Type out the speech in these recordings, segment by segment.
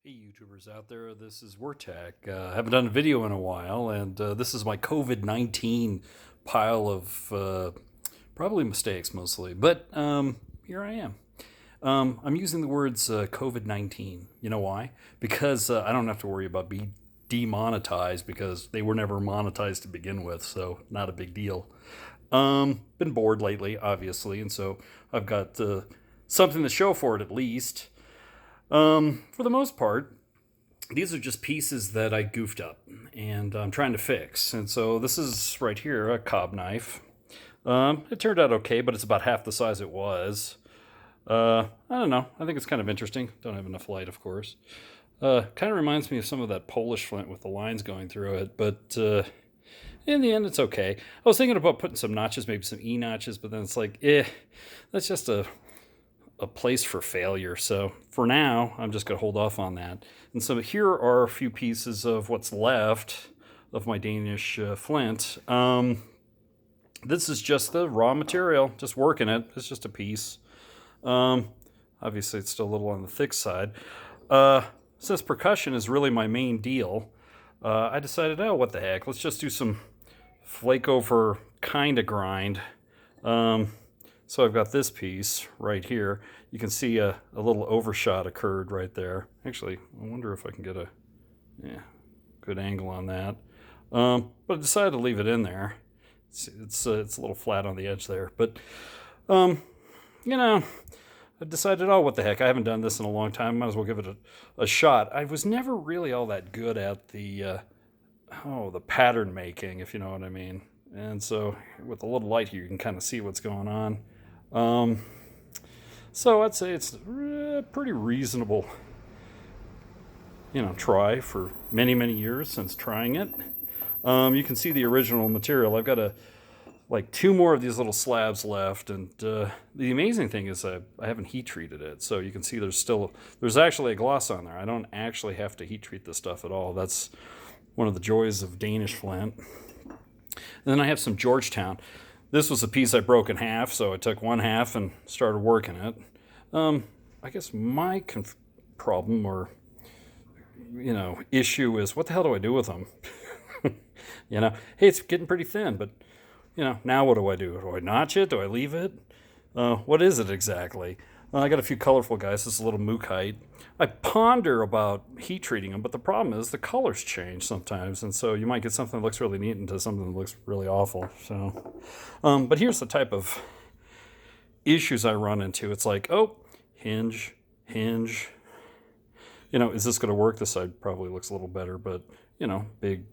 Hey YouTubers out there, this is Wartech. I haven't done a video in a while, and this is my COVID-19 pile of probably mistakes mostly, but here I am. I'm using the words COVID-19. You know why? Because I don't have to worry about being demonetized because they were never monetized to begin with, so not a big deal. Been bored lately, obviously, and so I've got something to show for it at least. For the most part, these are just pieces that I goofed up and I'm trying to fix. And so this is right here, a cob knife. It turned out okay, but it's about half the size it was. I don't know. I think it's kind of interesting. Don't have enough light, of course. Kind of reminds me of some of that Polish flint with the lines going through it, but in the end, it's okay. I was thinking about putting some notches, maybe some E notches, but then it's like, that's just a place for failure. So for now, I'm just going to hold off on that. And so here are a few pieces of what's left of my Danish flint. This is just the raw material, just working it. It's just a piece. Obviously, it's still a little on the thick side. Since percussion is really my main deal, I decided, oh, what the heck, let's just do some flake over kind of grind. So I've got this piece right here. You can see a little overshot occurred right there. Actually, I wonder if I can get a good angle on that. But I decided to leave it in there. It's a little flat on the edge there. But, I decided, oh, what the heck, I haven't done this in a long time. Might as well give it a shot. I was never really all that good at the pattern making, if you know what I mean. And so with a little light here, you can kind of see what's going on. So I'd say it's a pretty reasonable, try for many, many years since trying it. You can see the original material. I've got like two more of these little slabs left, and the amazing thing is I haven't heat treated it, so you can see there's actually a gloss on there. I don't actually have to heat treat this stuff at all. That's one of the joys of Danish flint. And then I have some Georgetown. This was a piece I broke in half, so I took one half and started working it. I guess my problem or, issue is what the hell do I do with them? Hey, it's getting pretty thin, but, now what do I do? Do I notch it? Do I leave it? What is it exactly? I got a few colorful guys. This is a little mookaite. I ponder about heat treating them, but the problem is the colors change sometimes, and so you might get something that looks really neat into something that looks really awful. So, but here's the type of issues I run into. It's like, oh, hinge. Is this going to work? This side probably looks a little better, but big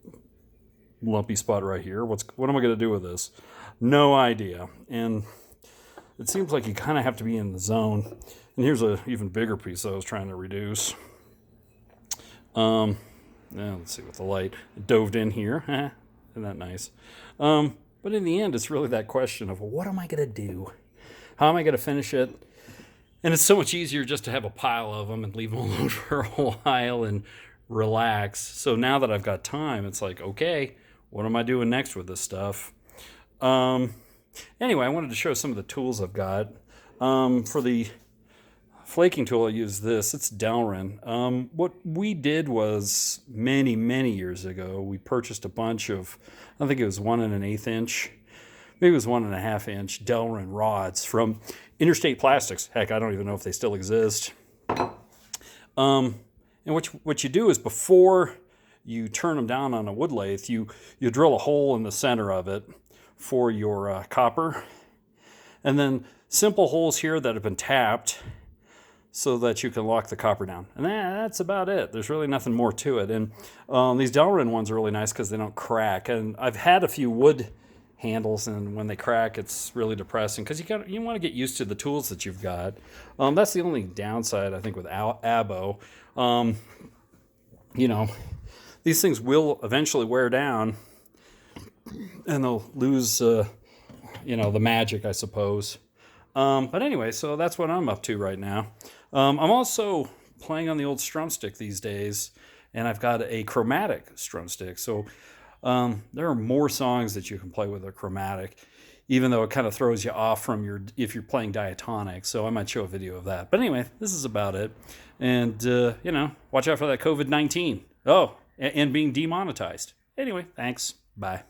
lumpy spot right here. What am I going to do with this? No idea. And it seems like you kind of have to be in the zone. And here's an even bigger piece I was trying to reduce. Now let's see with the light. It dove in here. Isn't that nice? But in the end, it's really that question of, well, what am I going to do? How am I going to finish it? And it's so much easier just to have a pile of them and leave them alone for a while and relax. So now that I've got time, it's like, okay, what am I doing next with this stuff? Anyway, I wanted to show some of the tools I've got. For the flaking tool, I use this. It's Delrin. What we did was many, many years ago, we purchased a bunch of, I think it was 1 1/8 inch, maybe it was 1 1/2 inch Delrin rods from Interstate Plastics. Heck, I don't even know if they still exist. And what you do is before you turn them down on a wood lathe, you drill a hole in the center of it for your copper, and then simple holes here that have been tapped so that you can lock the copper down. And that's about it. There's really nothing more to it. And these Delrin ones are really nice because they don't crack. And I've had a few wood handles, and when they crack, it's really depressing because you want to get used to the tools that you've got. That's the only downside, I think, with Abo. These things will eventually wear down, and they'll lose, the magic, I suppose. But anyway, so that's what I'm up to right now. I'm also playing on the old strum stick these days, and I've got a chromatic strum stick. So there are more songs that you can play with a chromatic. even though it kind of throws you off from if you're playing diatonic. So I might show a video of that. But anyway, this is about it. And, watch out for that COVID-19. Oh, and being demonetized. Anyway, thanks. Bye.